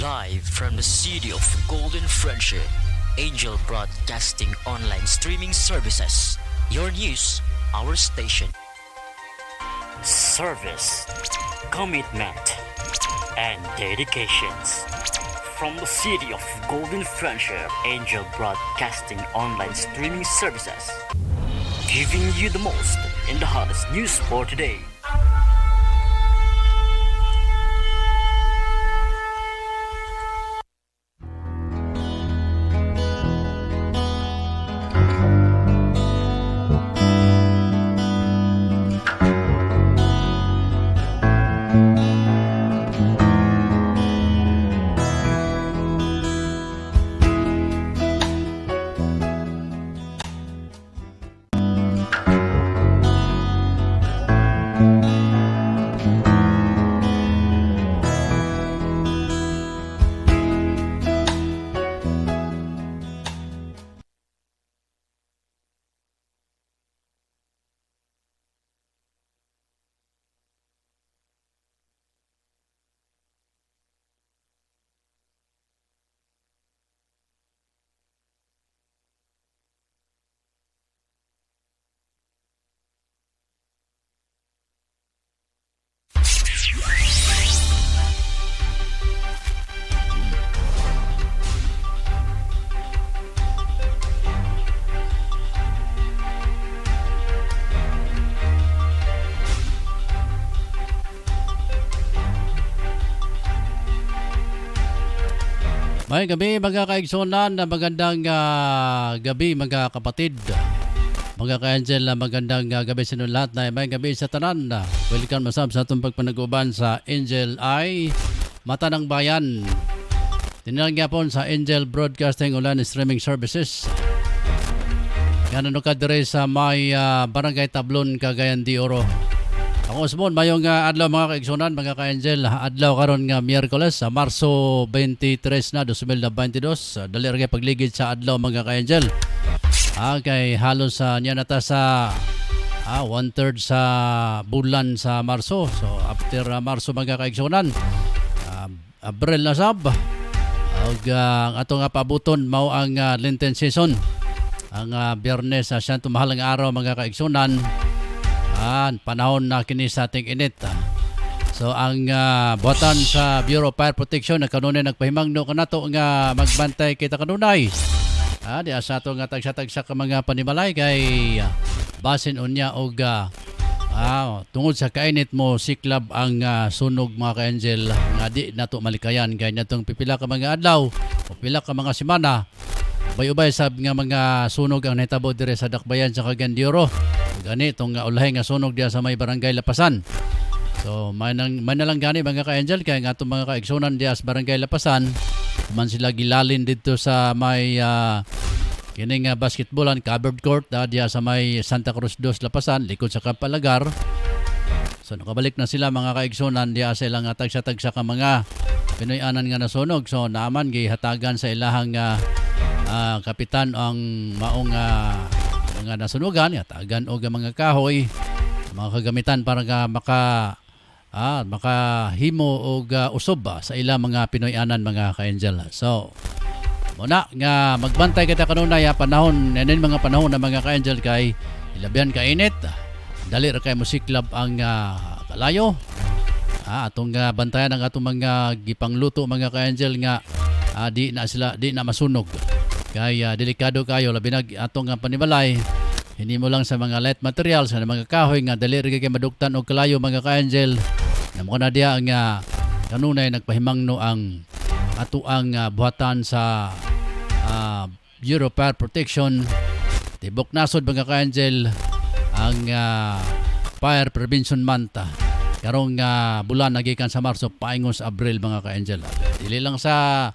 Live from the city of Golden Friendship, Angel Broadcasting Online Streaming Services. Your news, our station. Service, commitment, and dedications. From the city of Golden Friendship, Angel Broadcasting Online Streaming Services. Giving you the most in the hottest news for today. May gabi mga kaigsunan, magandang gabi mga kapatid. Mga ka-angel, magandang gabi sa inyo lahat na may gabi sa tanan. Welcome masab sa itong pagpanaguban sa Angel I, Mata ng Bayan. Tinanggapon sa Angel Broadcasting Online Streaming Services. Yan ka dire sa may Barangay Tablon, Cagayan de Oro. Ako Osmon, mayong adlaw mga kaigsunan, mga ka-angel. Adlaw karon nga Miyerkules, Marso 23 na 2022. Dali rin pagligid sa adlaw mga ka-angel. Kay halos niya nata sa 1/3 sa bulan sa Marso. So after Marso mga kaigsunan, Abril na sab. Ang atong pabuton mao ang Lenten season. Ang Biyernes sa siyang tumahalang araw mga kaigsunan. Panahon na kini sa ating init. So ang buhatan sa Bureau of Fire Protection na kanunay nagpahimangno kanato nga magbantay kita kanunay. Di asa to nga tagsa-tagsa ka mga panimalay kay basin unya og tungod sa kainit mo siklab ang sunog mga ka-angel nga di nato malikayan kay natong pipila ka mga adlaw o pila ka mga semana. Bay-ubay sab nga mga sunog ang nahitabo dire sa Dakbayan sa Cagayan de Oro. Gani itong ulahay nga sunog diya sa may Barangay Lapasan. So may na lang gani mga ka-angel kaya nga itong mga kaigsunan diya sa Barangay Lapasan man sila gilalin dito sa may kining basketballan covered court diya sa may Santa Cruz Dos Lapasan likod sa Kampalagar. So nakabalik na sila mga kaigsunan diya sa ilang tagsa-tagsa ka mga Pinoy-anan nga nasunog. So naaman gihatagan sa ilahang kapitan ang maong mga nasunugan, tagan o mga kahoy, mga kagamitan para makahimo o usob sa ilang mga Pinoy-anan mga ka-angel. So, muna nga magbantay kita kanunay panahon, mga panahon na mga ka-angel kay ilabyan kainit, dali ra kay musiklab ang kalayo. Atong bantayan ang atong mga gipangluto mga ka-angel nga di na masunog. Kaya delikado kayo labi na atong panimalay. Hindi mo lang sa mga light materials sa mga kahoy nga dali rin kay maduktan og kalayo mga ka-angel. Namo na diya ang kanunay nagpahimangno ang atuang buhatan sa Bureau of Fire Protection. Tibok nasod mga ka-angel ang Fire Prevention Month. Karong bulan nagikan sa Marso paingon sa Abril mga ka-angel. Dili lang sa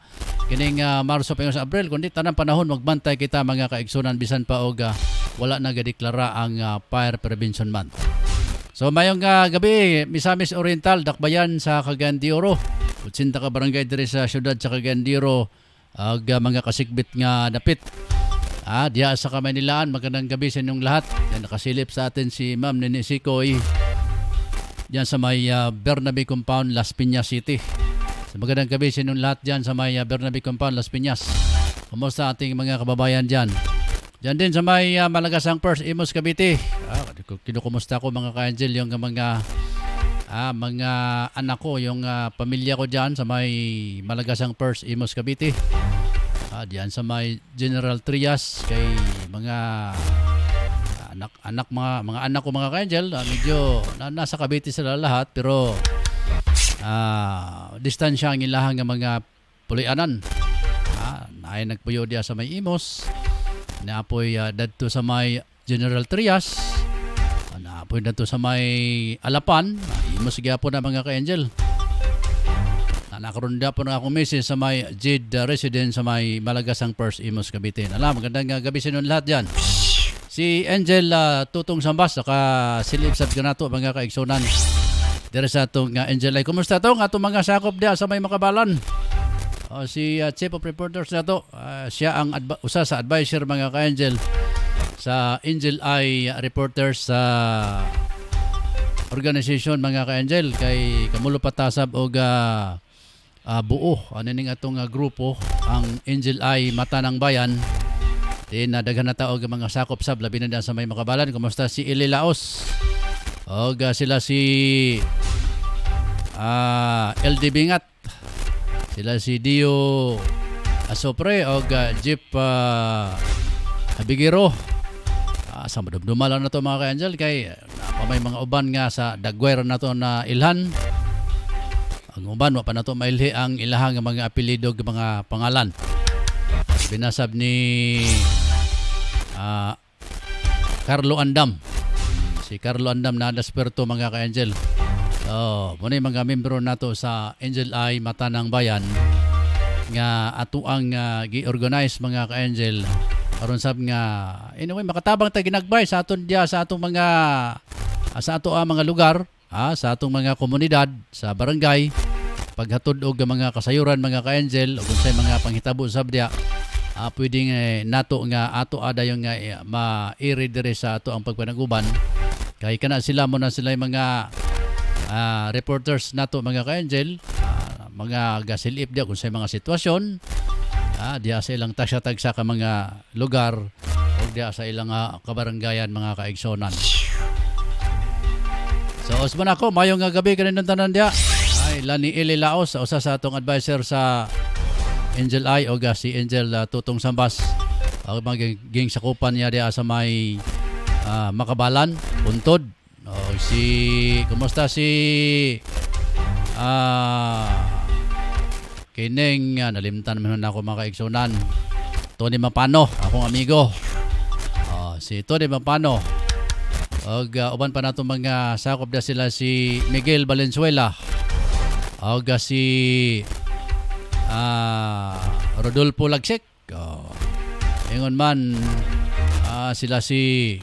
kining Marso paingon sa Abril kundi tanang panahon magbantay kita mga kaigsunan bisan pa og wala na gadeklara ang Fire Prevention Month. So mayong gabi Misamis Oriental Dakbayan sa Cagayan de Oro. Kutsinta ka barangay dire sa syudad sa Cagayan de Oro ag mga kasikbit nga dapit. Diya sa Kamaynilaan, magandang gabi sa inyong lahat. Yan nakasilip sa atin si Ma'am Nini Sikoy. Diyan sa may Bernabe Compound, Las Piñas City. Sa magandang gabi sa inyong lahat dyan sa may Bernabe Compound, Las Piñas. Kumusta ating mga kababayan dyan? Dyan din sa may Malagasang First, Imus, Cavite. Kinukumusta ko mga ka-angel yung mga anak ko, yung pamilya ko dyan sa may Malagasang First, Imus, Cavite. Diyan sa may General Trias kay mga mga anak ko mga ka-angel, medyo nasa Cavite sila lahat pero distansya ang ilahang mga pulianan. Naay nagpuyo diya sa may Imos, naapoy dadto sa may General Trias, naapoy dadto sa may Alapan, Imos gyapon na mga ka-angel. Nakaroon po na akong message sa may JID residence sa may Malagasang First, Imos, Cavite. Magandang gabi sa inyo lahat dyan. Si Angel Tutong Sambas, saka silipsat ka na ito mga kaigsunan. Dere sa itong Angel ay kumusta ito? Atong mga sakop diya sa may Makabalan. Si Chief of Reporters na ito, siya ang usa sa advisor mga ka-Angel sa Angel Eye Reporters sa organization mga ka-Angel. Kay kamulo patasab o buo ning atong grupo ang Angel Eye Mata ng Bayan. Daghan na taog mga sakop sab labi na sa may Makabalan. Kumusta si Eli Laos? Og sila si LD Bingat. Sila si Dio Asopre og Jeep Abigiro. Sa madumdumalan na to mga ka-angel kay may mga uban nga sa dagwera na to na ilhan. Ang uban wa pa na to mailhi ang ilahang mga apelyido mga pangalan. Binasab ni Carlo Andam. Si Carlo Andam na dasperto mga ka-angel. Muna mga membro nato sa Angel Eye Mata ng Bayan nga ato ang gi-organize mga ka-angel aron sab nga anyway makatabang ta ginagbay sa aton dia sa atong mga sa ato mga lugar, sa atong mga komunidad, sa barangay, paghatod og mga kasayuran mga ka-angel ug unsay mga panghitabo sab dia. Pwedeng nato nga ato ada yung ma-iri dire sa ato ang pagpanaguban kay kana sila mo na sila yung mga reporters nato mga ka-angel, mga gasilip dia kung sa mga sitwasyon, diya sa ilang tagsa-tagsa ka mga lugar o diya sa ilang kabaranggayan mga kaigsonan. So usman ako mayong gabi kanin tanan dia ay lani Eli Laos usa sa atong advisor sa Angel Eye o si Angel Tutong Sambas. Ang magiging sakupan niya diya sa may Makabalan, Puntod. Kumusta si kining nalimtan man ako mga kaigsunan. Tony Mapano, akong amigo. Si Tony Mapano. Og uban pa nato mga sakop na sila si Miguel Valenzuela. Og si Rodolfo Lagsik. Ingon man sila si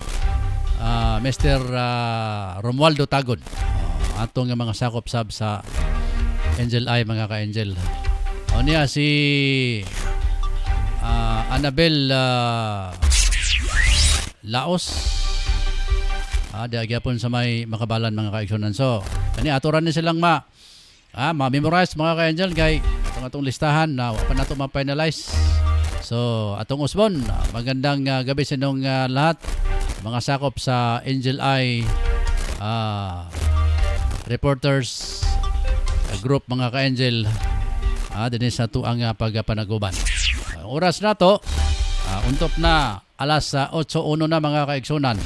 Mr. Romualdo Tagon. Atong mga sakop sab sa Angel Eye mga ka-angel. O niya si Annabel Laos. Diagyapon sa may Makabalan mga kaigsunan. So, kani aturan ni silang ma-memorize mga ka-angel kay atong listahan na pa nato ma-finalize. So, atong usbon, magandang gabi sa inyong lahat. Mga sakop sa Angel Eye Reporters Group mga ka-angel. Din sa tuang pagpanaguban. Oras na to, untop na alas 8:01 na mga kaigsunan.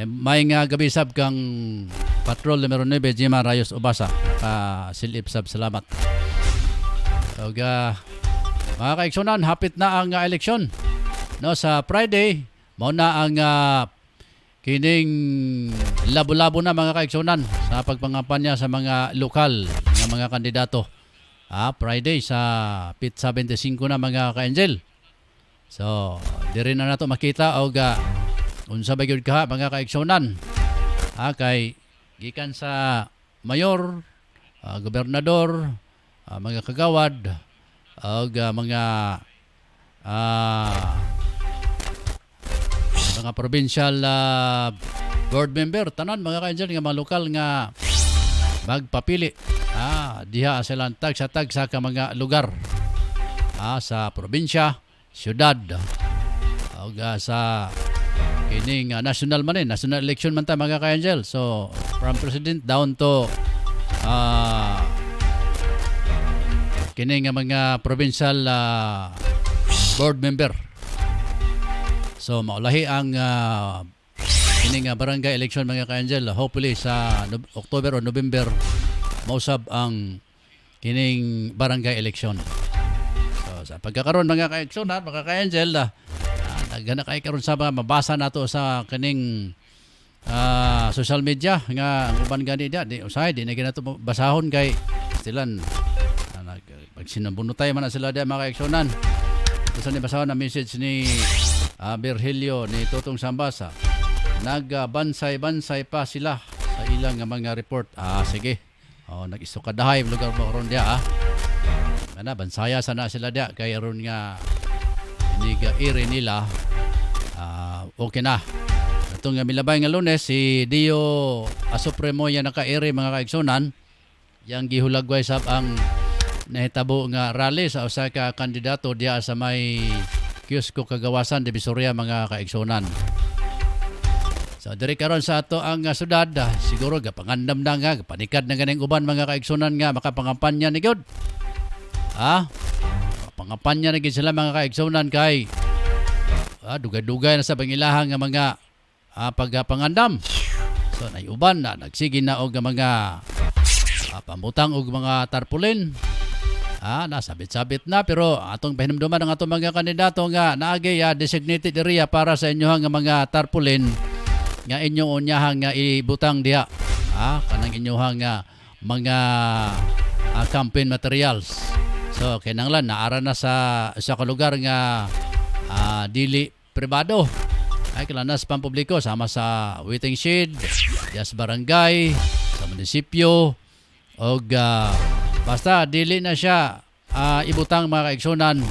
May gabi sab kang Patrol numero 9 Jima Rayos Ubasa. Silip sab salamat. Og mga kaigsunan, hapit na ang eleksyon. No, sa Friday, mao na ang kining labo-labo na mga kaigsunan sa pagpangampanya sa mga lokal ng mga kandidato. Friday sa PIT 75 na mga ka-angel. So, di rin na nato makita og unsa ba gyud ka mga kaigsunan. Kay gikan sa mayor, gobernador, mga kagawad og mga provincial board member tanan mga ka-angel nga mga lokal nga magpapili diha silang tagsa ka mga lugar sa probinsya, syudad o sa kining national man national election man ta mga ka-angel. So from president down to kining mga provincial board member. So maulahi ang kining barangay election mga ka-angel. Hopefully sa October o November mausab ang kining barangay election. So sa pagkakaroon mga ka-aksyonan, mga ka-angel, nagana kay karon sa mabasa nato sa kining social media nga ang uban gani di usay di na ginato basahon kay stilan pag sinabunotay man na sila di mga ka-aksyonan. Ito sa ni basahon na message ni Virgilio ni Tutong Sambasa. Nagbansay-bansay pa sila sa ilang mga report. Sige. Nag-isukadahay lugar mo ron dia bansaya sana sila dia kay ron nga iniga-iri nila okay na. Itong nga milabay nga Lunes si Dio Asupremo yan naka-iri mga kaigsunan yang gihulagway sab ang nahitabo nga rally sa usa ka kandidato dia sa may Kiosco Kagawasan Divisoria mga kaigsunan. So diri karon sa ato ang syudad siguro gapangandam na nga panikad na ganing uban mga kaigsunan nga makapangampanya ni gyud. Pangampanya na gyud sila mga kaigsunan kay dugay-dugay na sa pangilahang nga mga pagpangandam. So nay uban na nagsige na og mga pambutang og mga tarpaulin. Nasabit-sabit na pero atong pahinumduman ang atong mga kandidato nga naagay designated area para sa inyohang mga tarpaulin nga inyong unyahang nga ibutang diha kanang inyong mga campaign materials. So kinahanglan naara na sa lugar nga dili pribado ay kailangan sa pampubliko sama sa waiting shed sa barangay sa munisipyo og basta dili na siya ibutang mga kaigsunan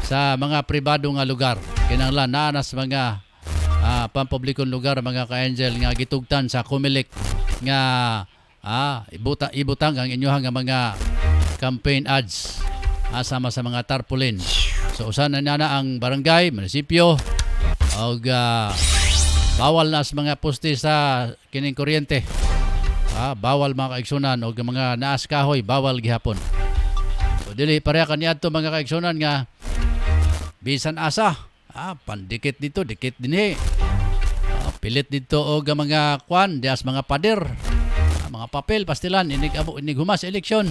sa mga pribado nga lugar. Kinahanglan naa na sa mga pampublikong lugar mga ka-angel nga gitugtan sa Comelec nga ibutang ang inyohang mga campaign ads sama sa mga tarpaulin. So usan na ang barangay, munisipyo og bawal na sa mga poste sa kining kuryente. Bawal mga kaigsunan og mga naas kahoy bawal gihapon. So dili pareha kaniadto mga kaigsunan nga bisan asa pandikit dito, dikit dinhi. Pilit dito og mga kwan, dias mga pader, mga papel, pastilan, inig humas eleksyon.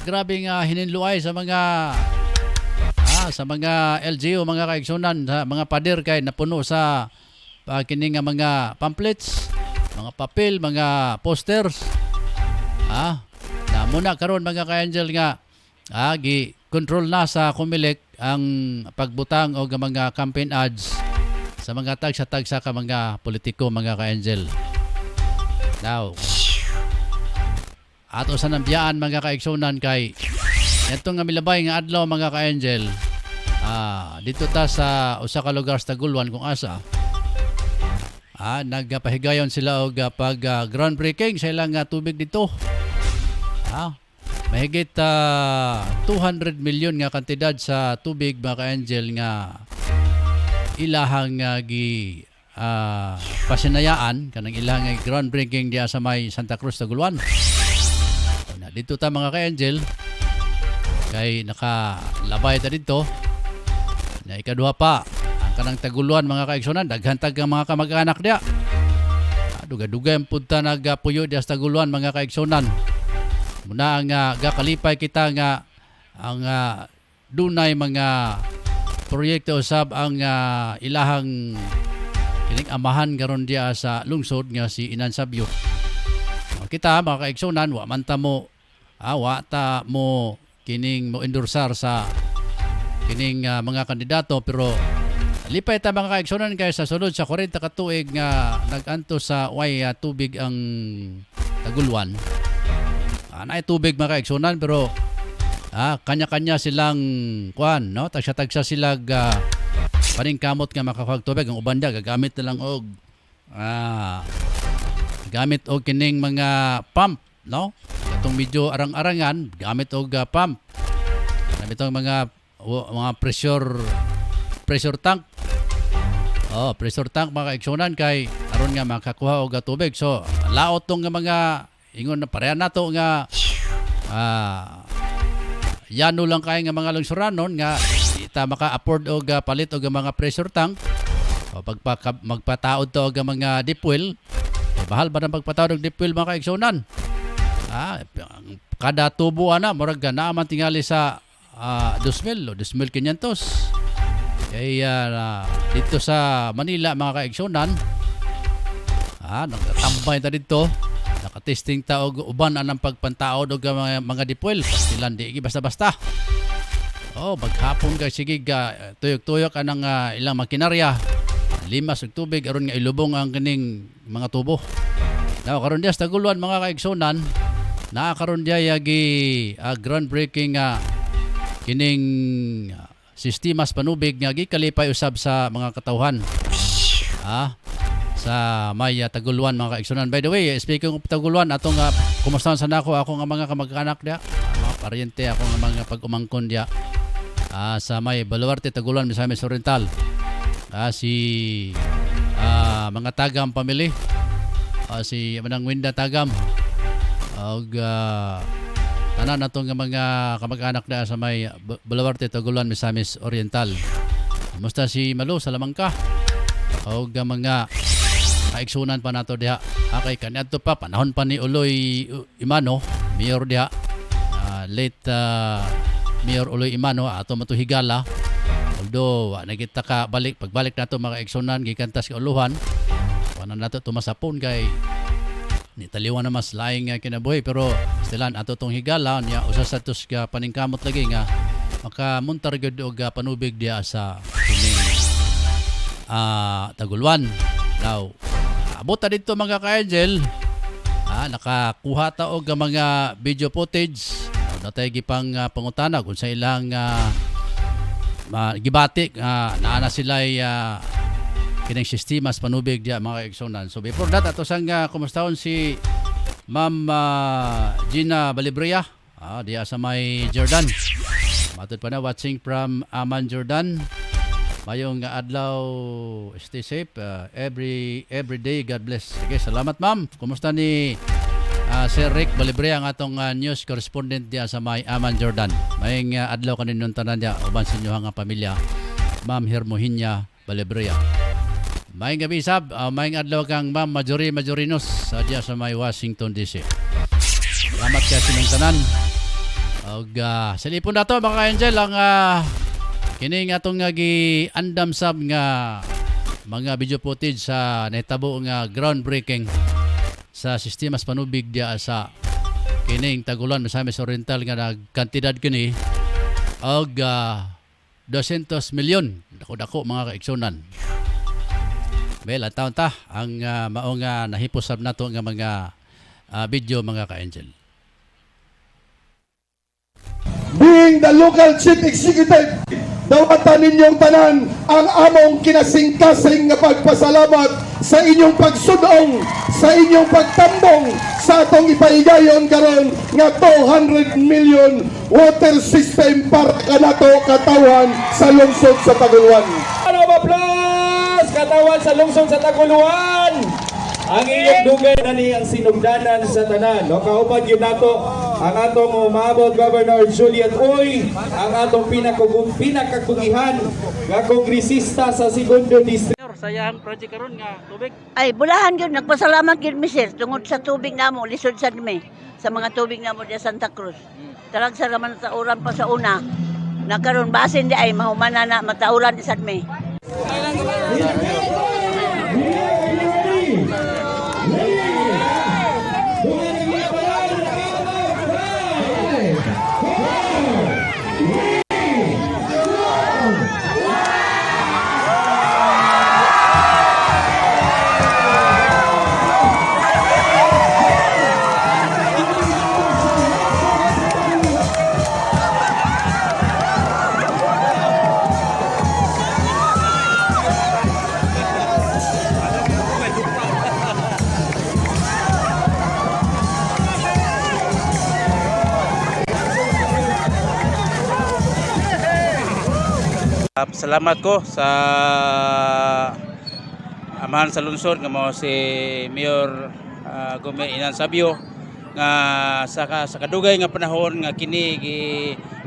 Grabe nga hininluay sa mga LGU mga kaigsunan, sa mga pader kay napuno sa kining nga mga pamphlets, mga papel, mga posters. Na muna karon mga ka-angel nga gi-control na sa Comelec ang pagbutang o mga campaign ads sa mga tagsa-tagsa ka mga politiko mga ka-angel. Now, ato sa nambiyaan mga kaigsunan kay itong nga milabay nga adlaw mga ka-angel dito ta sa usa ka lugar sa Taguluan kung asa nagpahigayon sila og pag groundbreaking sa ilang tubig dito. Mahigit 200 million nga kantidad sa tubig mga ka-angel nga ilahang pasinayaan kanang ilahang groundbreaking diya sa may Santa Cruz Taguluan. Dito ta mga ka-angel kay nakalabay ta dito na ikaduha pa ang kanang Taguluan mga kaigsunan daghantag ang mga kamag-anak diya. Dugay-dugay ang punta nagpuyo diya sa Taguluan mga kaigsunan. Muna ang gakalipay kita nga ang dunay mga proyekto usab ang ilahang kining amahan karon diya sa lungsod nga si Inan Sabyo. Kita mga kaigsunan wa man ta mo kining mo endorsar sa kining mga kandidato pero lipay ta mga kaigsunan kay sa sulod sa 40 ka tuig nga naganto sa way tubig ang Taguluan. Naay tubig mga kaigsunan pero kanya-kanya silang kuan no tagsa-tagsa sila paningkamot nga makakagtubig ang uban dia gagamit na lang og gamit og kining mga pump no? Itong medyo arang-arangan gamit og pump. Gamit og mga pressure tank. Oh, pressure tank mga kaigsunan kay aron nga makakuha og tubig. So, laot tong mga ingon na pareha nato nga yano lang kay nga mga lungsuranon nga ita maka-afford og palit og mga pressure tank. O magpataod to og mga deep well. Bahal ba na magpataod og deep well mga kaigsunan? Kada tubo ana murag naaman tingali sa 2,000 o 2,500. Kaya dito sa Manila mga kaigsunan, nagtatambay ta dito, nakatesting ta og uban anang pagpantaod og mga dipwel. Pastilan di basta-basta. Maghapon kay sige tuyok-tuyok anang ilang makinarya. Limas og tubig aron nga ilubong ang kining mga tubo. Now karon diya sa Taguluan mga kaigsunan, karon diya yagi groundbreaking kining sistemas panubig nga gikalipay usab sa mga katawhan. Sa may Taguluan mga kaigsunan. By the way, speaking of Taguluan, atong kumustahan sa nako ako nga mga kamag-anak diya, mga paryente ako nga mga pag-umangkon diya. Sa may Baluarte Taguluan, Misamis Oriental. Si mga Tagam family. Si Manang Winda Tagam. Og tanan natong mga kamag-anak na sa may Baluarte Taguluan, Misamis Oriental. Kumusta si Malu sa Lamangka? O mga kaigsunan pa nato diha. Kay kaniadto pa panahon pa ni Uloy Imano, mayor diha. Late Mayor Uloy Imano ato matuhigala. Although nakita ka pagbalik nato mga kaigsunan gikantas sa uluhan. Kuan nato tumasapon kay ni taliwan na mas laing kinabuhi pero stilan ato tong higala niya usa sa tus ka paningkamot lagi nga makamuntar gyud og panubig diya sa kining Taguluan. Now abot ta dito mga ka-angel, nakakuha ta og mga video footage. Natay gipang pangutana kung sa ilang gibati naana sila kining sistemas panubig diya mga kaigsunan. So before that ato sang kumustahon si Ma'am Gina Balibria diya sa may Jordan. Matod pa na watching from Amman, Jordan. Mayong adlaw, stay safe every day. God bless. Okay, salamat ma'am. Kumusta ni Sir Rick Balibria ang atong news correspondent diya sa may Amman, Jordan. Mayong adlaw kaninong tanan diya uban sa inyo nga pamilya. Ma'am Hermohinya Balibria. Mayong gabi sab, mayong adlaw kang Ma'am Majorinos diya sa may Washington DC. Salamat kay sining tanan. Og sa lipon na to mga angel ang kining atong gi-andam sab nga mga video footage sa nahitabo nga groundbreaking sa sistemas panubig diya sa kining Taguluan, Misamis Oriental nga nagkantidad kini og 200 milyon. Dako-dako mga kaigsunan. Well, taon ta ang mao nga nahipos sab nato nga mga video mga ka-angel. Being the local chief executive, dawatan ninyong tanan ang among kinasing-kasing nga pagpasalamat sa inyong pagsudong, sa inyong pagtambong sa atong ipaigayon karon nga 200 million water system para kanato katawan sa lungsod sa Taguluan. Ano ba plus katawan sa lungsod sa Taguluan? Ang inyong dugay na ni ang sinugdanan sa tanan. No, kaupad yun nato ang atong umabot Governor Julian Uy, ang atong pinakakugihan nga kongresista sa segundo district. Sayang project karon nga tubig. Ay, bulahan yun. Nagpasalamat yun, Mister. Tungod sa tubig namo, lisod sa dumi. Sa mga tubig namo diya Santa Cruz. Talag sa raman sa uran pa sa una. Nagkaroon basin di ay mahumana na matauran di sa dumi. Salamat ko sa amahan sa lungsod nga mo si Mayor Gome Inan Sabio nga sa kadugay nga panahon nga kini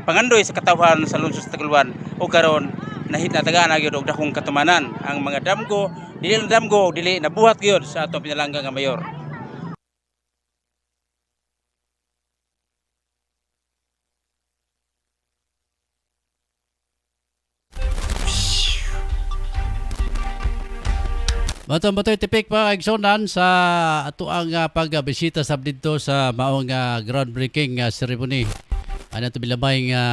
pangandoy sa katawhan sa lungsod sa Taguluan o karon nahitatagaan na gyud og dakong katumanan ang mga damgo dili nabuhat gyud sa atong pinalangga nga mayor. Batoy tipik pa kaigsunan sa ato ang pagbisita sa dito sa maong groundbreaking ceremony. Ano to bilabay nga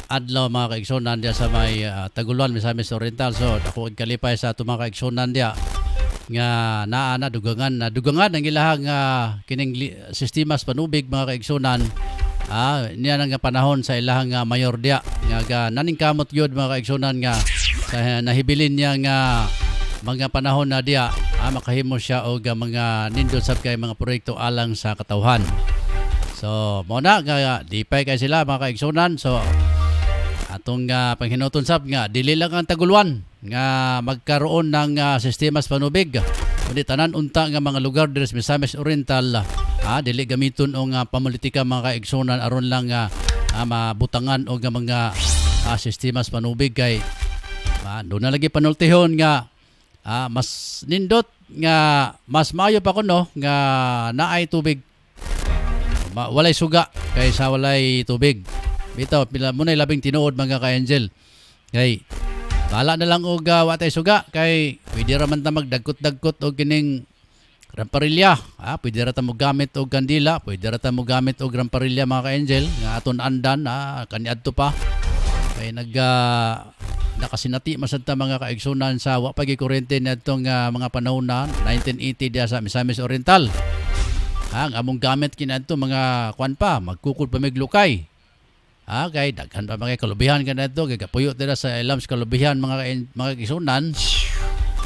adlaw mga kaigsunan dia sa may Taguluan, Misamis Oriental. So ako kalipay sa ato mga kaigsunan dia nga naa na dugangan ang ilahang kining sistemas panubig mga kaigsunan. Niya nga panahon sa ilahang mayor dia nga naningkamot yun mga kaigsunan nga nahibilin niya nga mga panahon na diya makahimo siya og mga nindot sab kay mga proyekto alang sa katawhan. So mo na nga dipay kay sila mga kaigsunan. So atong panghinuton sab nga dili lang ang Taguluan nga magkaroon ng sistema sa panubig, kundi tanan unta nga mga lugar diri sa Misamis Oriental dili gamiton og pamolitika mga kaigsunan aron lang mabutangan og mga sistema sa panubig kay do na lagi panultihon nga mas nindot nga mas maayo pa kuno nga naay tubig walay suga kaysa walay tubig. Bitaw pila mo na labing tinuod mga ka-angel kay bala na lang og watay suga kay pwede ra man ta magdagkot-dagkot og kining ramparilya. Pwede ra ta mo gamit og kandila, pwede ra ta mo gamit og ramparilya mga ka-angel nga aton andan kaniadto pa kay nakasinati masad ta mga kaigsunan sa wa pagi kuryente nadtong mga panahon na 1980 dia sa Misamis Oriental. Ang among gamit kinadto mga kwan pa magkukul pa miglukay. Kay daghan pa mga kalubihan kanadto kay kapuyo dira sa ilams kalubihan mga kaigsunan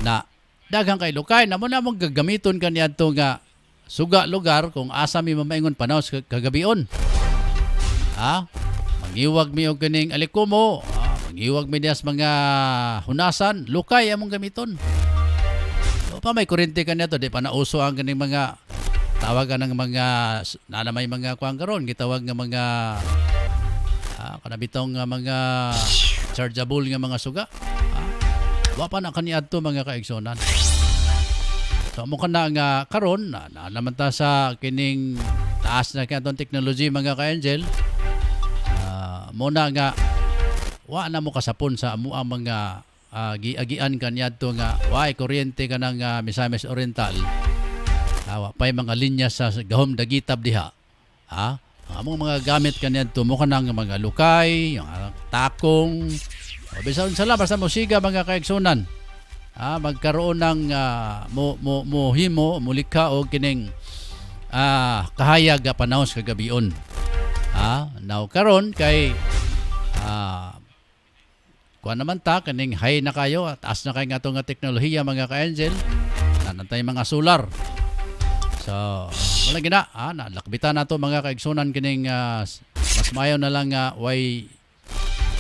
na daghang kay lukay namo na mong gagamiton kaniadto nga suga lugar kung asa mi mamaingon panaos kagabion. Mangiwag mi og kining alikumo. Iwag medias mga hunasan, lukay among gamiton. So pa may kuryente kanito, di pa nauso ang kaning mga tawagan ng mga nanamay mga kuang karon, gitawag nga mga kanabitong mga chargeable nga mga suga. Wa pa na kaniadto mga kaigsunan. So mo kana nga karon na naman ta sa kining taas na kanatong technology mga ka-angel. Muna nga wa na mo kasapon sa amo ang mga giagian kaniadto nga waay kuryente kanang Misamis Oriental. Wa pay mga linya sa gahom dagitab diha. Among mga gamit kaniadto mo kanang mga lukay, yung takong, bisan sala basta musiga mga kaigsunan. Magkaroon ng mohimo mulikha og kining kahayag panahon kagabion. Now karon kay kuha naman ta, kaning high na kayo, taas na kayo nga itong teknolohiya mga ka-angel, nanantay mga solar. So, wala gina, nalakbitan na ito mga kaigsunan kining mas mayo na lang way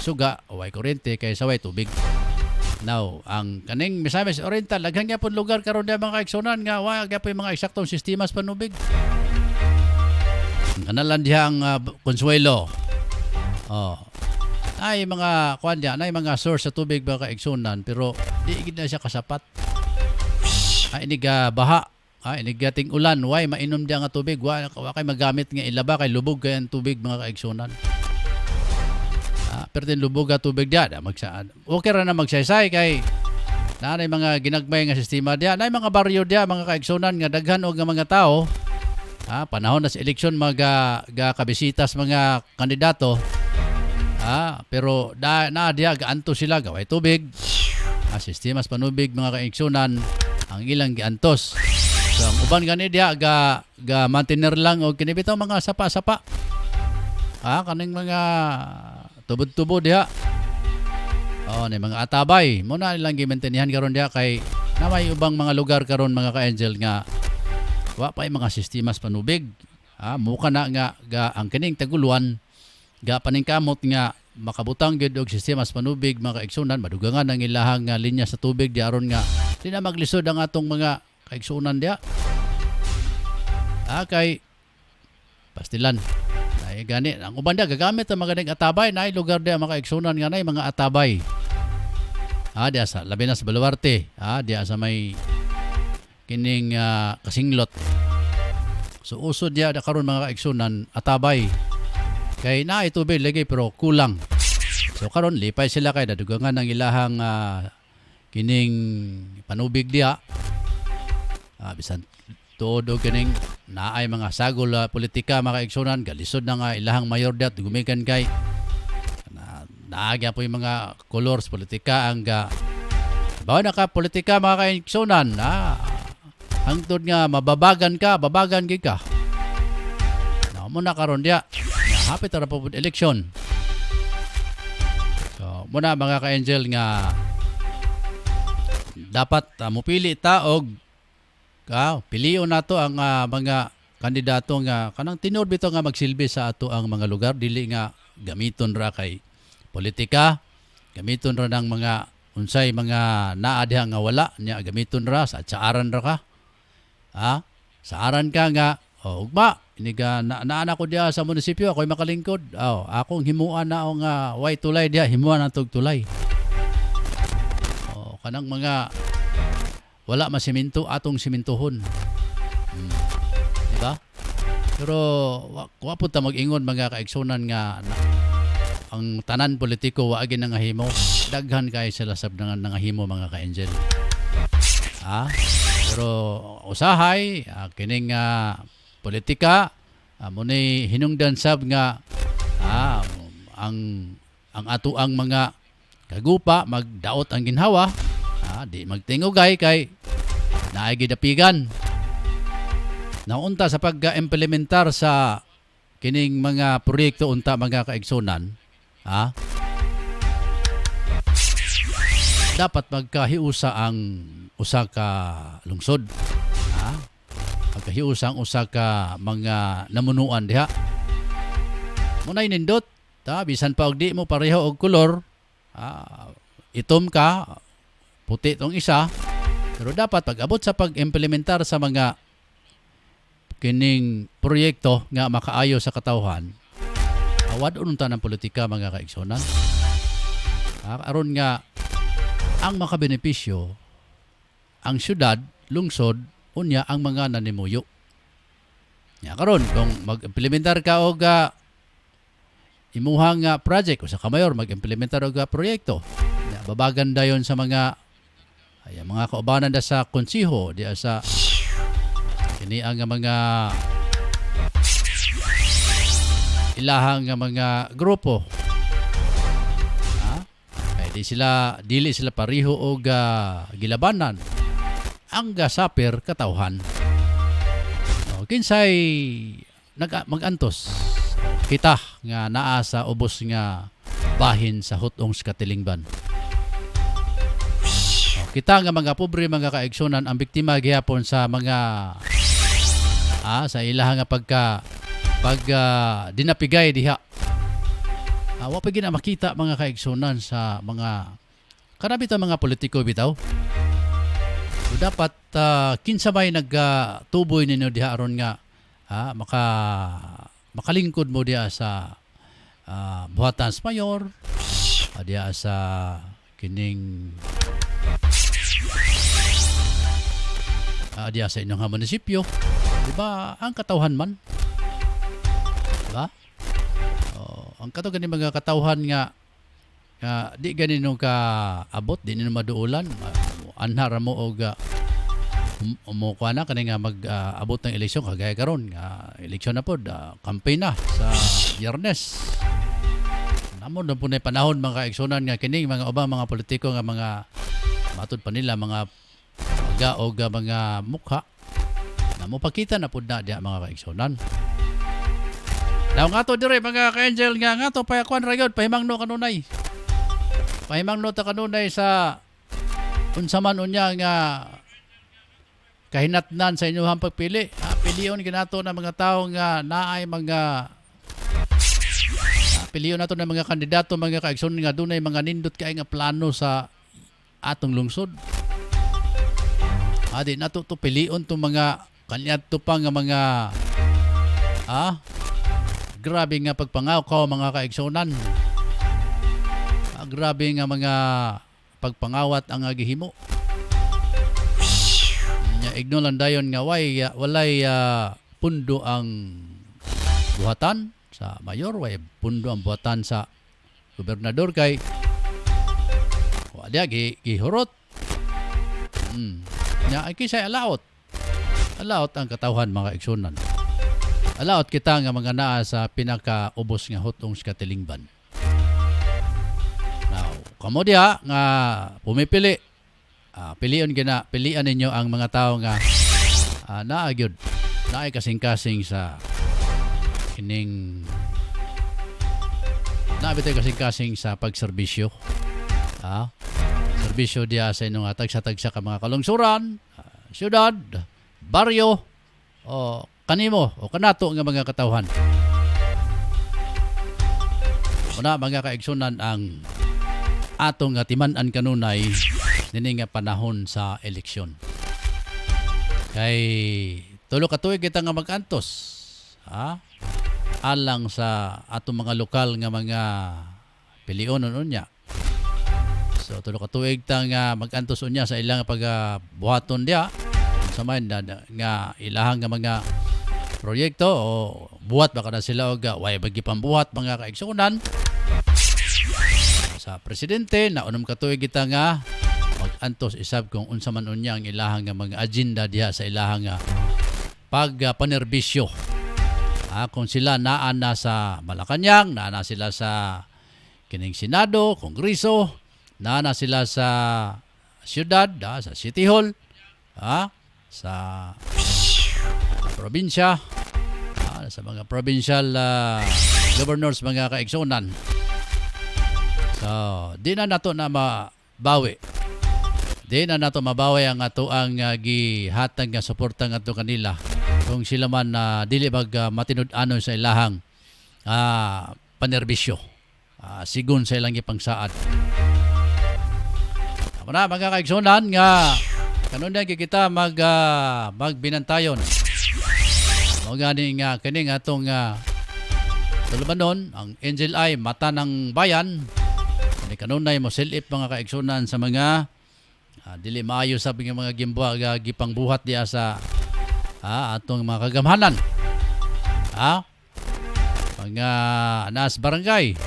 suga, way kuryente, kaysa way tubig. Now, ang kaning Misamis Oriental, laghang nga po lugar karon na mga kaigsunan nga, way nga po yung mga eksaktong sistemas panubig. Ang kanalan diha ang Consuelo. Ay mga kuan diyan, ay mga source sa tubig ba kaigsunan pero di gid na siya kasapat. Inig baha, inig ting ulan, way mainom diya nga tubig, wa kay magamit nga ilaba kay lubog kay ang tubig mga kaigsunan. Pero din lubog nga tubig diya, okay ra na magsaysay kay naay mga ginagmay nga sistema diya, naay mga baryo diya mga kaigsunan nga daghan og mga tao. Panahon na sa eleksyon mga kabisitas mga kandidato. Pero na diya gaanto sila gaway tubig. Sistemas panubig mga kaigsunan ang ilang giantos. So ang uban gani diya ga maintainer lang og kinibitaw mga sapa-sapa. Kaning mga tubod-tubod diha. Ni mga atabay mo na ilang gi-maintainihan karon diha kay na may ubang mga lugar karon mga ka-angel nga wa pa mga sistemas panubig. Muka na nga ang kining Taguluan ga paningkamot nga makabutang gyud og sistema sa panubig mga kaigsunan, madugangan ang ilahang linya sa tubig di aron nga di na maglisod ang atong mga kaigsunan diha. Kay pastilan. Ay gani ang uban dia gagamit ang mga ganing atabay na lugar dia mga kaigsunan nga nay mga atabay. Diya sa labi na sa Baluarte, diya sa may kining kasinglot. So usod diya karon mga kaigsunan atabay. Kay na tubig lagi pero kulang. So karon lipay sila kay nadugangan ang ilahang kining panubig diha. Bisan tuod og kining naay mga sagol politika mga kaigsunan, galisod na nga ilahang mayor diha gumikan kay naagya po yung mga colors politika ang bawa na ka politika mga kaigsunan hangtod nga mababagan ka, babagan gid ka. Muna karon diya hapit ra po election. So muna mga ka-angel nga dapat mupili ta og piliyon nato ang mga kandidato nga kanang tinud bitaw nga magsilbi sa ato ang mga lugar, dili nga gamiton ra kay politika, gamiton ra ng mga unsay mga naa diha nga wala nya gamiton ra sa atsaaran ra ka. Saaran ka nga ugma iniga naana ko diha sa munisipyo ako'y makalingkod. Akong himuan na nga way tulay diha, himuan na tog tulay. Kanang mga wala masiminto atong simintohon. Diba? Pero wa pud ta mag-ingon mga kaigsunan nga ang tanan politiko wa agi nangahimo. Daghan kay sila sab nangahimo mga ka-angel. Pero usahay kining politika munay hinungdan sab nga ang ato ang mga kagupa magdaot ang ginhawa, di magtingogay kay naay gidapigan. Naunta sa pag-implementar sa kining mga proyekto unta mga kaigsunan, dapat magkahiusa ang usa ka lungsod. Magkahiusa ang usa ka mga namunuan diha. Munay nindot, bisan pa og di mo pareho og kolor, itom ka, puti tong isa, pero dapat pag-abot sa pag-implementar sa mga kining proyekto nga makaayo sa katawhan, awad unta ng politika mga kaigsunan. Aron nga ang makabenepisyo ang syudad, lungsod, unya ang mga nanimuyo. Karon kung mag-implementar ka og imuhang project o sa kamayor mag-implementar og proyekto, babagan dayon sa mga kaubanan da sa konsiho diya sa kini ang mga ilahang mga grupo. Dili sila pariho og gilabanan ang gasaper katawhan. Kinsay magantos kita nga naa sa ubos nga bahin sa hutong sa katilingban. Kita nga mga pobre mga kaigsunan ang biktima gihapon sa mga sa ilahang nga pag dinapigay diha. Wa pa gina makita mga kaigsunan sa mga kanabita mga politiko bitaw. So dapat kinsa may nagtuboy ninyo diha aron nga makalingkod mo diha sa buhatan sa mayor, diha sa kining diha sa inyong munisipyo. Diba ang katawhan man? Diba? Ang kato gani mga katawhan nga di gani nung ka abot, di nino maduulan, anhara mo og umukuha na kani nga mag-abot ng eleksyon kagaya karon nga eleksyon na pod, campaign na sa Biyernes. Namo na po na panahon mga kaigsunan nga kining mga ubang mga politiko nga mga matud pa nila mga aga og mga mukha na mo pakita na pod na diha mga kaigsunan. Daw nga to dire mga ka-angel nga to payakuan ra gyud pahimangno kanunay. Pahimangno ta kanunay sa unsa man unya nga kahinatnan sa inyong pagpili. Piliyon ginato na mga tao nga naay mga piliyon nato ng mga kandidato mga kaigsoon nga dunay mga nindot kay nga plano sa atong lungsod. Di nato to pilion to mga kanyadto pa nga mga grabe nga pagpangawkaw mga kaigsunan. Grabe nga mga pagpangawat ang gihimo. Nya ignolan dayon nga walay pundo ang buhatan sa mayor, way pundo ang buhatan sa gobernador kay wala gihurot. Nya ay kisay alaot ang katawhan mga igsunan. Alaot kita nga mga naa sa pinakaubos nga hutong sa katilingban. Now, kamo diha nga pumipili. Pilian ninyo ang mga tao nga naagyod, naay kasing-kasing sa kining naabitay kasing-kasing sa pagserbisyo. Serbisyo diya sa inyong tagsa-tagsa ka mga kalungsuran, syudad, baryo, o kanimo o kanato nga mga katawhan. Una mga kaigsunan ang atong timan-an kanunay nini nga panahon sa eleksyon. Kay tulo ka tuig kita nga mag-antos. Alang sa atong mga lokal nga mga pilionon unya. So tulo ka tuig ta nga mag-antos unya sa ilang pagbuhaton dia sa man nga ilahang nga mga proyekto o buhat baka na sila og way bagi pambuhat mga kaigsunan. Sa presidente na unom ka tuig kita nga mag-antos isab kung unsa man unya ang ilahang nga mga agenda diha sa ilahang nga pagpanerbisyo. Kung sila naa na sa Malacañang, naa na sila sa kining Senado, Kongreso, naa na sila sa siyudad, sa City Hall, sa probinsya, sa mga provincial governors mga kaigsunan. So, di na nato na mabawi. Di na nato mabawi ang ato ang gihatag nga suporta nga ato kanila kung sila man dili bag matinud-anon sa ilahang panerbisyo. Sigun sa ilang ipangsaad. Ako na mga kaigsunan nga kanon na kita magbinantayon. Mao gani nga kining atong tulumanon ang Angel Eye mata ng bayan. Kanunay mo silip mga kaigsunan sa mga dili maayo sa mga gipangbuhat diya sa atong mga kagamhanan. Mga anas barangay.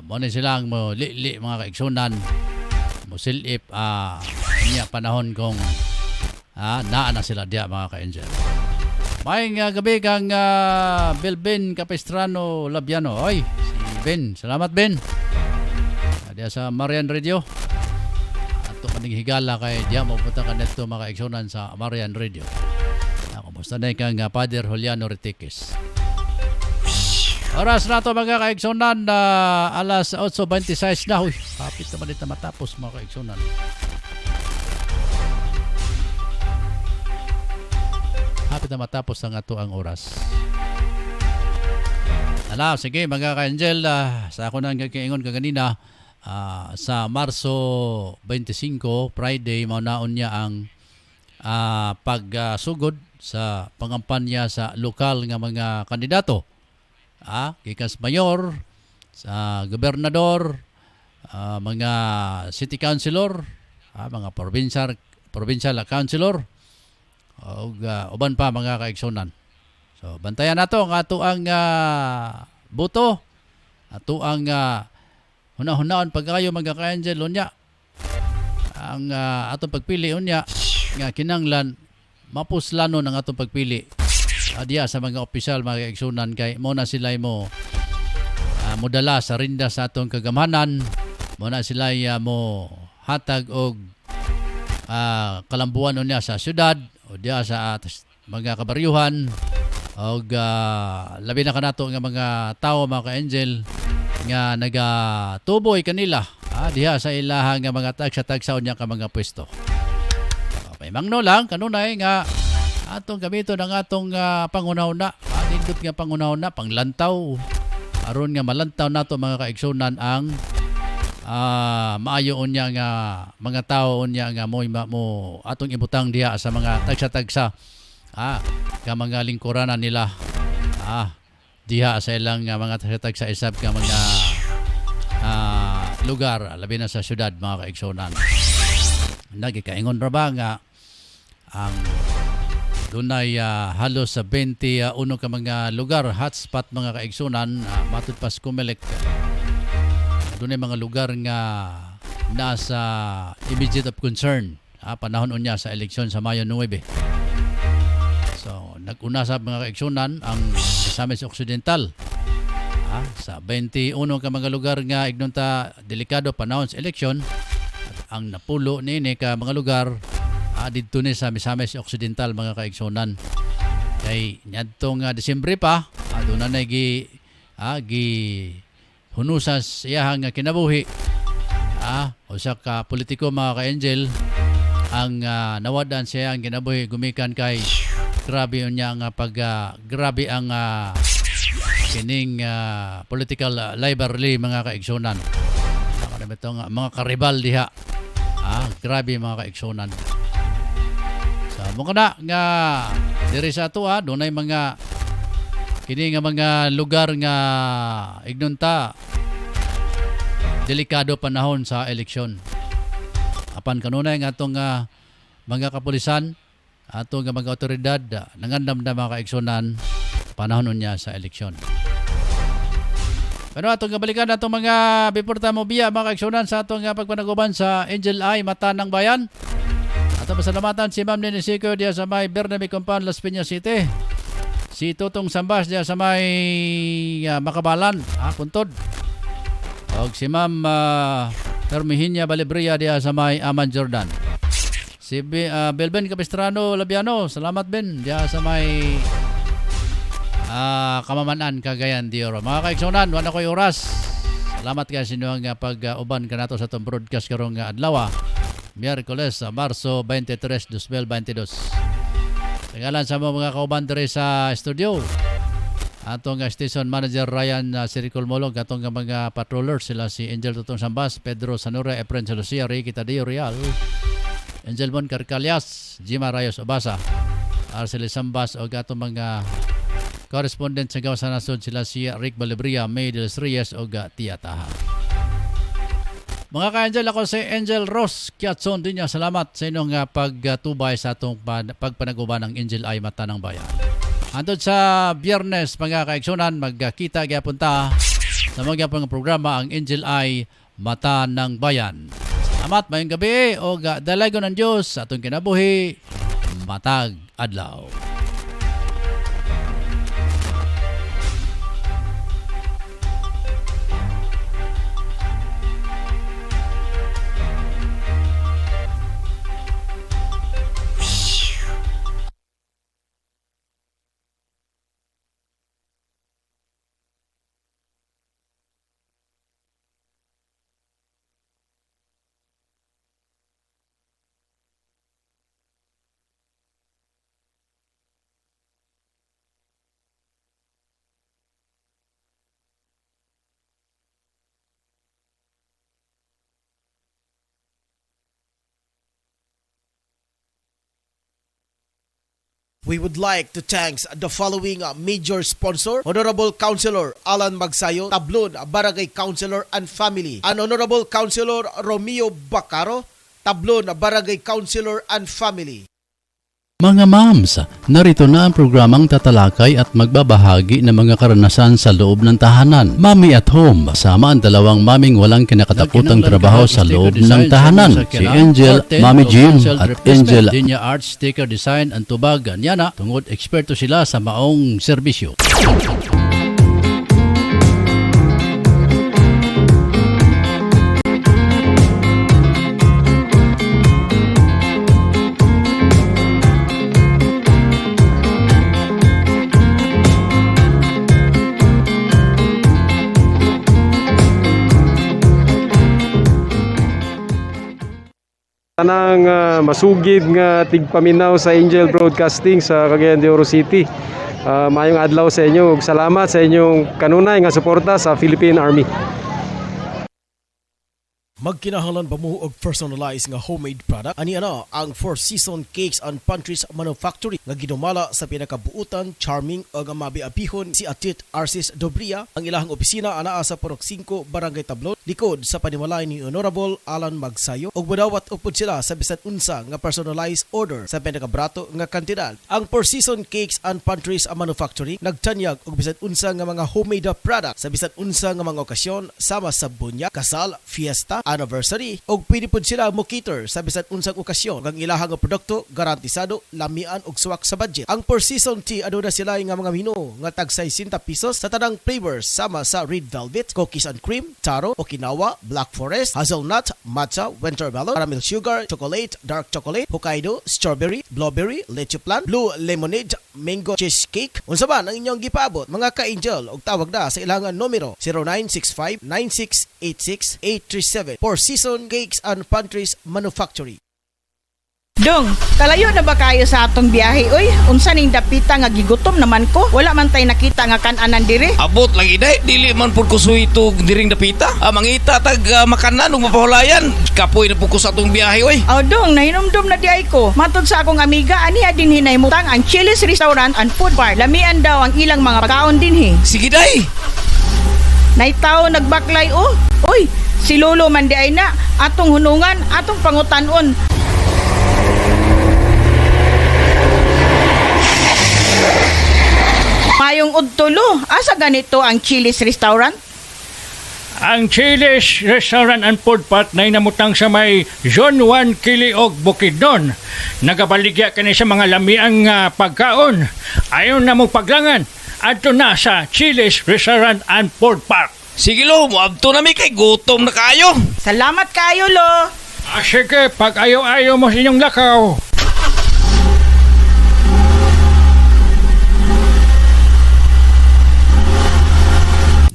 Mo ni silang mo li mga kaigsunan mo silip niya panahon kung naa na sila diya mga ka-angel. Maayong gabi kang Belben Capistrano Labiano. Oy, si Ben. Salamat Ben. Diya sa Marian Radio. Ato maning higala kay diya mapunta ka neto mga kaigsunan sa Marian Radio. Kumusta na kang Father Juliano Retiques. Oras na ito mga kaigsunan alas 8:26 na. Uy, kapit naman ito matapos mga kaigsunan. Kapit na matapos ang ato ang oras. Sige mga ka-angel, sa ako nang kaingon kaganina, sa Marso 25, Friday, maunaon niya ang pagsugod sa pangampanya sa lokal nga mga kandidato. Gikas mayor, sa gobernador, mga city councilor, mga provincial councilor, o uban pa mga kaigsunan. So bantayan nato ang ato ang boto, ato ang hunahunahon pagkayo mga ka-angel unya. Ang atong pagpili unya nga kinanglan mapuslanon ang atong pagpili. Diya sa mga opisyal mga kaigsunan kay mo na sila mo modala sa rinda sa atong kagamhanan, mo na sila mo hatag og kalambuan unya sa syudad o diya sa mga kabaryuhan. Og labi na kanato nga mga tao mga ka-angel nga nagatuboy kanila diha sa ilaha nga mga tagsa-tagsa unya ka mga pwesto. May mangno lang kanunay nga atong gamiton ang atong pangunahuna, nindot nga pangunahuna panglantaw aron nga malantaw nato mga kaigsunan ang maayo unya nga mga tao unya nga mo atong ibutang diha sa mga tagsa-tagsa ka mga lingkuranan nila diha sa ilang mga tagsa-tagsa isab ka mga lugar labi na sa syudad mga kaigsunan. Nagikaingon ra ba nga ang dunay halos sa 21 ka mga lugar hotspot mga kaigsunan matud pa sa Comelec. Dunay mga lugar nga nasa immediate of concern panahon unya sa eleksyon sa Mayo 9. So nag-una sa mga kaigsunan ang Misamis Occidental sa 21 ka mga lugar nga ignonta delikado panahon sa eleksyon. Ang napulo nini ka mga lugar didto ni sa Misamis Occidental mga kaigsunan. Kay nyadtong Disyembre pa aduna na gi hunusas iyahang kinabuhi usa ka politiko mga ka-angel ang nawadan siya ang kinabuhi gumikan kay grabe unya nga grabe ang kining political library mga kaigsunan. Mga karibal diha grabe mga kaigsunan. So mo kana nga diri sa ato dunay mga kini nga mga lugar nga ignonta delikado panahon sa eleksyon. Apan kanunay nga atong mga kapulisan atong mga otoridad nangandam na mga kaigsunan panahon niya sa eleksyon. Pero atong balikan atong mga biporta mo biya mga kaigsunan sa atong pagpanaguban sa Angel Eye Mata ng Bayan. Atong pasalamatan si Ma'am Nini Sico diya sa may Bernabe Compound, Las Piñas City. Si Tutong Sambas diya sa may Makabalan, Puntod. Og si Ma'am Hermihinia Balibria diya sa may Aman Jordan. Si Belben Capistrano Labiano, salamat Ben diya sa may Kamamanan, Cagayan de Oro. Mga kaigsunan, wala ko'y oras. Salamat kayo sa inyo nga pag-uban ka nato sa itong broadcast karong adlaw. Miyerkules, Marso 23, 2022. Tagalan sa mga kauban diri sa studio. Atong station manager Ryan Siricol Molog, atong mga patrollers sila si Angel Tutong Sambas, Pedro Sanura, Efren Salucia, Ricky Tadeo Real, Angel Mon Carcalias, Jima Rayos Obasa, Arcelis Sambas o atong mga correspondent sa Gawa sa Nasod sila si Rick Balibria, May de los Reyes o Tiataha. Mga ka-Angel, ako si Angel Ross Kiatson din niya. Salamat sa inyong pagtubay sa atong pagpanaguban ng Angel Eye Mata ng Bayan. Andun sa Biyernes, mga kaigsunan, magkita punta sa mga programa ang Angel Eye Mata ng Bayan. Salamat, mayong gabi o dalago ng Diyos sa atong kinabuhi. Matag adlaw. We would like to thank the following major sponsor: Honorable Councilor Alan Magsayo, Tablon, Barangay Councilor and Family, and Honorable Councilor Romeo Bacaro, Tablon, Barangay Councilor and Family. Mga moms, narito na ang programang tatalakay at magbabahagi ng mga karanasan sa loob ng tahanan. Mommy at Home, kasama ang dalawang maming walang kinakataputang trabaho sa loob ng tahanan. Si Angel, Mommy Jim at Angel Dinya Art Sticker Design ang tubag nyana tungod eksperto sila sa maong serbisyo. Tanang masugid nga tigpaminaw sa Angel Broadcasting sa Cagayan de Oro City. Maayong adlaw sa inyo ug salamat sa inyong kanunay nga suporta sa Philippine Army. Magkinahanglan ba mo og personalized nga homemade product? Ani ana ang Four Seasons Cakes and Pantries Manufacturing nga ginumala sa pinakabuutan, charming ug mabiabihon si Atit Arcis Dobria. Ang ilahang opisina anaa sa Purok 5, Barangay Tablon, likod sa panimalay ni Honorable Alan Magsayo ug budawat upod sila sa bisan unsa nga personalized order sa pinakabrato nga kantidad. Ang Four Seasons Cakes and Pantries Manufacturing nagtanyag og bisan unsa nga mga homemade product sa bisan unsa nga mga okasyon sama sa bunya, kasal, fiesta, anniversary og pwede pud sila mo cater sa bisan unsang okasyon. Ang ilahang nga produkto garantisado, lamian og suwak sa budget. Ang Four Seasons Tea aduna sila nga mga menu nga tag 60 pesos sa tanang flavors sama sa red velvet, cookies and cream, taro, Okinawa, black forest, hazelnut, matcha, wintermelon, caramel sugar, chocolate, dark chocolate, Hokkaido, strawberry, blueberry, leche plan, blue lemonade, mango cheesecake. Unsa man ang inyong gipaabot mga ka-angel og tawag na sa ilang numero 0965-9686-837 Four Seasons Cakes and Pantries Manufacturing. Dong, kalayo na ba kayo sa atong biyahe, oy? Unsa ning dapita nga gigutom naman ko? Wala man tay nakita nga kananan dire. Abot lagi day, dili man pud ko suhito diring dapita. Mangita tag makanan ug mapahulayan. Kapoy na pud ko sa atong biyahe, oy. Aw dong, nahinumdum na di ay ko. Matod sa akong amiga, aniya din hinahimutang ang Chili's Restaurant and Food Bar. Lamian daw ang ilang mga pagkaon dinhi. Sige day. Naitaw nagbaklay oh. Oy, si Lolo man di ay na atong hunungan, atong pangutanon. Mayong udtulo, asa ganito ang Chili's Restaurant? Ang Chili's Restaurant and Food Park na inamutang sa may Zone 1 Kiliog, Bukidnon. Nagabaligya kani sa mga lamiang pagkaon. Ayon na mo paglangan. Adto na sa Chili's Restaurant and Food Park. Sige lo, muabto na mi kay gutom na kayo. Salamat kayo lo. Sige, pag ayaw-ayaw mo sa inyong lakaw.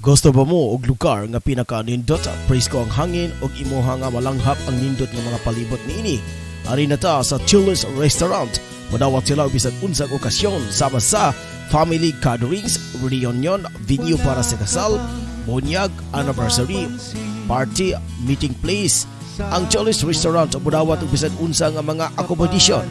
Gusto ba mo og lugar nga pinaka-nindot? Praise ko ang hangin og imuha nga malanghap ang nindot nga mga palibot niini. Ari na ta sa Chili's Restaurant. Madawat sila bisan unsang okasyon sama sa family gatherings, reunion, venue para sa kasal, bunyag, anniversary, party, meeting place. Ang Chili's Restaurant budawat og bisan unsa nga mga accommodation.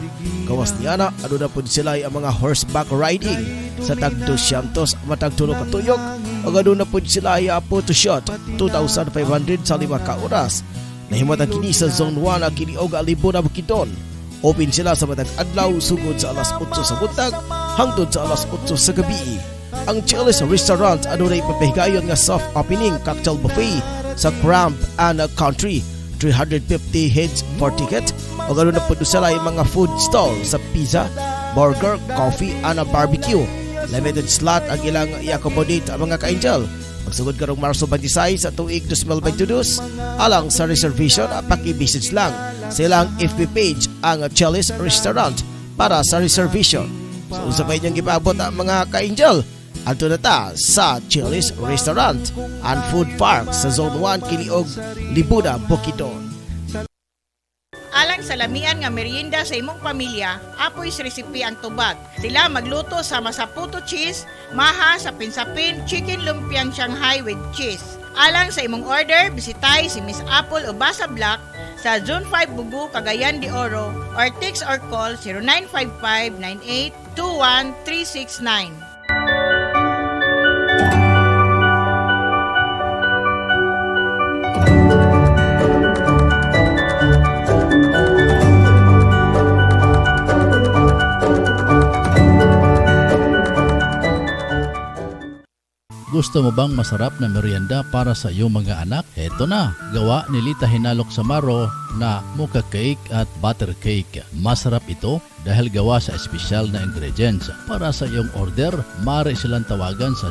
Gawas niana aduna pud sila ang mga horseback riding sa tag 200 matag tulo ka tuyok. Ug aduna pud sila ay photo shot 2,500 sa 5 ka oras. Nahimutang kini sa Zone 1 Kiliog, Alibuna, Bukidnon. Open sila sa matag adlaw sugod sa alas 8 sa buntag hangtod sa alas 8 sa gabi. Ang Chili's Restaurant adunay papahigayon nga soft opening cocktail buffet sa Cramp and Country. 350 heads for ticket. O ganoon na po sila yung mga food stall sa pizza, burger, coffee, and barbecue. Limited slot ang ilang i-accommodate ang mga ka-angel. Magsugod karong Marso 26 sa tuig 2022 alang sa reservation paki-message lang sa ilang FB page ang Chili's Restaurant para sa reservation. So unsa pa inyong gipaabot ang mga ka-angel? Adto na ta sa Chili's Restaurant and Food Park sa Zone 1 Kiliog, Libuda, Bukidnon. Alang sa lamian nga merienda sa imong pamilya, apoy sa resipi ang tubag. Sila magluto sama sa puto cheese, maha sa pinsapin, chicken lumpiang Shanghai with cheese. Alang sa imong order, bisitay si Miss Apple o Basa Black sa Zone 5 Bugu, Cagayan de Oro or text or call 0955-9821-369. Gusto mo bang masarap na merienda para sa iyong mga anak? Eto na, gawa ni Lita Hinalok Samaro na mocha cake at butter cake. Masarap ito dahil gawa sa espesyal na ingredients. Para sa iyong order, maaari silang tawagan sa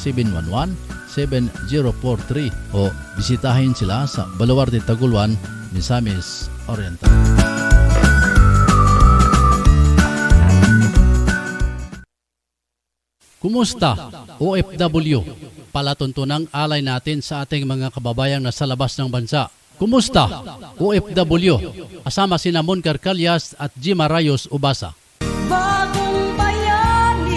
0945-711-7043 o bisitahin sila sa Baluarte, Taguluan, Misamis Oriental. Kumusta, OFW? Palatuntunang alay natin sa ating mga kababayang nasa labas ng bansa. Kumusta, OFW? Asama sina Mon Carcalias at Jima Rayos Ubasa. Bagong bayani.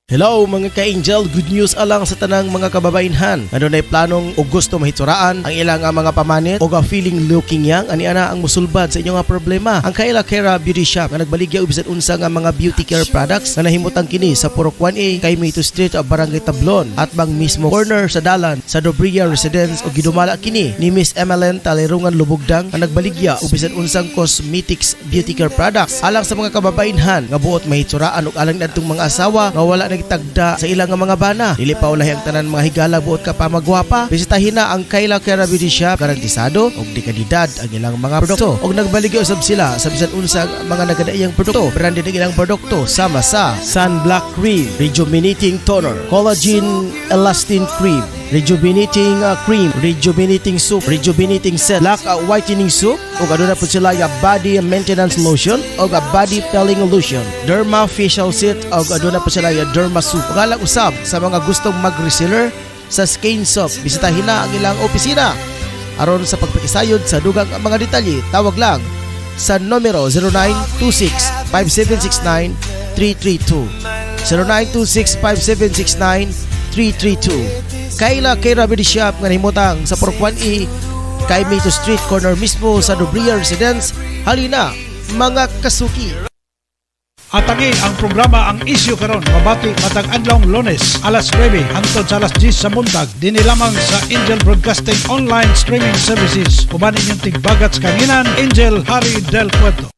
Hello mga ka-angel, good news alang sa tanang mga kababainhan. Ano na'y planong o gusto mahituraan ang ilang mga pamanit o feeling looking young, ani ana ang musulbad sa inyong problema. Ang Kayla Kera Beauty Shop nga nagbaligya ubisan unsa nga mga beauty care products nga nahimutang kini sa Purok 1A, Kaymito Street, Barangay Tablon at bang mismo corner sa dalan sa Dobria Residence o gidumala kini ni Miss Emeline Talerungan Lubugdang nga nagbaligya ubisan unsang cosmetics beauty care products alang sa mga kababainhan nga buot mahituraan ug alang adtong mga asawa nga wala nagtagda sa ilang mga bana. Dili pa ulahi ang tanan mga higala buot ka pa magwapa. Bisitahin na ang Kayla Kera Beauty Shop, garantisado og di kalidad ang ilang mga produkto og nagbaligya usab sila sa bisan unsang mga nagadaiyang produkto. Branded ang ilang produkto sama sa Sunblock Cream, Rejuvenating Toner, Collagen Elastin Cream, Rejuvenating Cream, Rejuvenating Soup, Rejuvenating Set, Black Whitening Soup, ug aduna pud sila ya Body Maintenance Lotion ug Body Peeling Lotion, Derma Facial Set ug aduna pud sila ya Derma Soup. Ug alang usab sa mga gustong mag-reseller sa Skin Soap, bisitahin na ang ilang opisina. Aron sa pagpakisayod sa dugang mga detalye, tawag lang sa numero 0926-5769-332 0926-5769-332. Kayla Kera Beauty Shop nga nahimutang sa Purok 1E, Kaymito Street, corner mismo sa Dobria Residence. Halina mga kasuki. Atagi ang programa ang isyu karon mabati matag adlong Lunes alas 9 hangtod sa alas 10 sa buntag dinhi lamang sa Angel Broadcasting Online Streaming Services. Uban inyong tigbagat sa kanginan Angel Harry Del Puerto.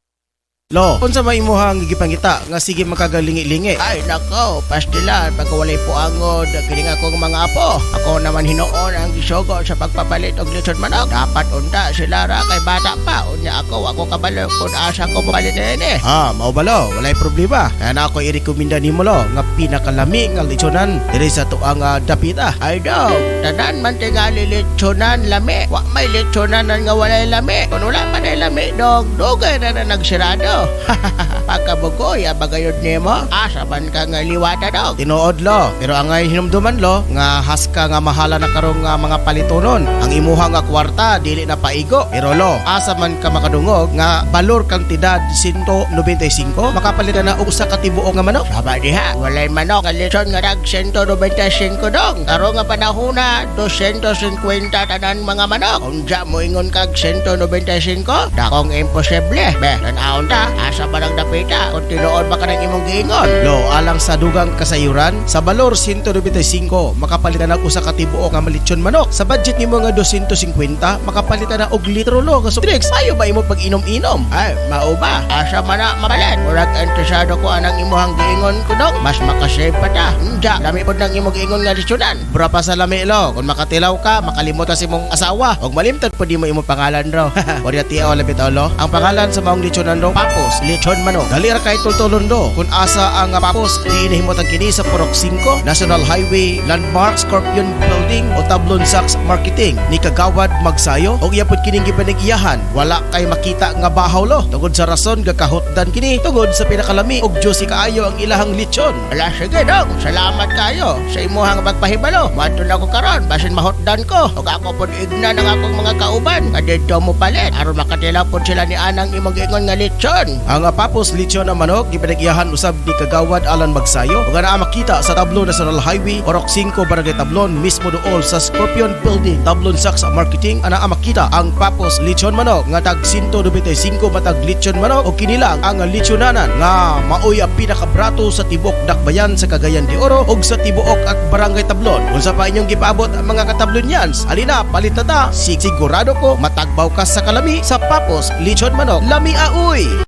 Lo, unsa may imuhang gigipangita nga sige makagalingi-lingi? Ay nako, pastilan pagkawalay po angod kining akong mga apo. Ako naman hinuon ang gisugo sa pagpapalit og lechon manok. Dapat unta sila ra kay bata pa. Unya ako kabalo kun asa ko mapalit ini. Mao balo, walay problema. Kaya na ako i-rekomenda nimo lo nga pinakalami nga lechonan diri sa tuang dapita. Ay daw, tanan man tingali lechonan lami. Wa may lechonan nga walay lami. Kun wala pa na lami dog, dugay na nagsirado. Pagkabugoy, abagayod nimo, asa man ka nga liwata dog. Tinuod lo, pero ang ngay hinumduman lo, nga haska nga mahala na karong mga palitonon. Ang imuha nga kwarta, dili na paigo. Pero lo, asa man ka makadungog, nga balor kantidad 195, makapalitan na og usa ka tibuok nga manok. Saba diha, walay manok, kalison nga dag 195 dong. Karo nga panahuna, 250 tanan mga manok. Unja mo ingon kag 195, dakong imposible. Be, tanaon ta, asa ba nang dapita kung tinuod ba ka ng imong giingon? Lo, alang sa dugang kasayuran, sa balor 195, makapalitan na usa ka tibuok nga malitsyon manok. Sa budget nimo nga 250, makapalitan na og litro lo nga drinks. Ayo ba imo pag-inom-inom? Ay, mao ba? Asa man na mabalan? Murag interesado ko anang imong giingon ko dong. Mas makasave pa ta. Unja, dami pod nang imong giingon nga litsyonan. Bura pa sa lami lo, kung makatilaw ka, makalimot sa imong asawa. Og malimtad pud mo imong pangalan ro. Ori tiaw labit lo. Ang pangalan sa maong litsyonan ro, Papos Lechon Manok. Dali ra kay tultulon do. Kung asa ang Papos diinihimot ang kini sa Purok 5, National Highway, Landmark, Scorpion Building o Tablon Sachs Marketing ni Kagawad Magsayo. Og iya pud kining gipanag-iyahan. Wala kay makita nga bahaw lo. Tungod sa rason gakahotdan kini tungod sa pinakalami og juicy kaayo ang ilahang lechon. Ala sige dong. Salamat kayo sa imuhang pagpahibalo. Madto na ko karon basin mahotdan ko. Og ako pud igna ng akong mga kauban. Kadto mo palit aron makatilaw pud sila ni anang imong giingon nga lechon. Ang Papos Lechon na manok gipanag-iyahan usab ni Kagawad Alan Magsayo ug naa makita sa Tablon National Highway, Purok 5, Barangay Tablon, mismo dool sa Scorpion Building, Tablon Sachs Marketing. Ana makita ang Papos Lechon manok nga tag 195 matag lechon manok o kinilang ang lechonanan nga maoy ang pinakabrato sa tibok Dakbayan sa Cagayan de Oro ug sa tibuok at Barangay Tablon. Unsa pa inyong gipaabot ang mga katablonyans? Alina palitada, sigurado ko matagbaw ka sa kalami sa Papos Lechon manok. Lami aoy.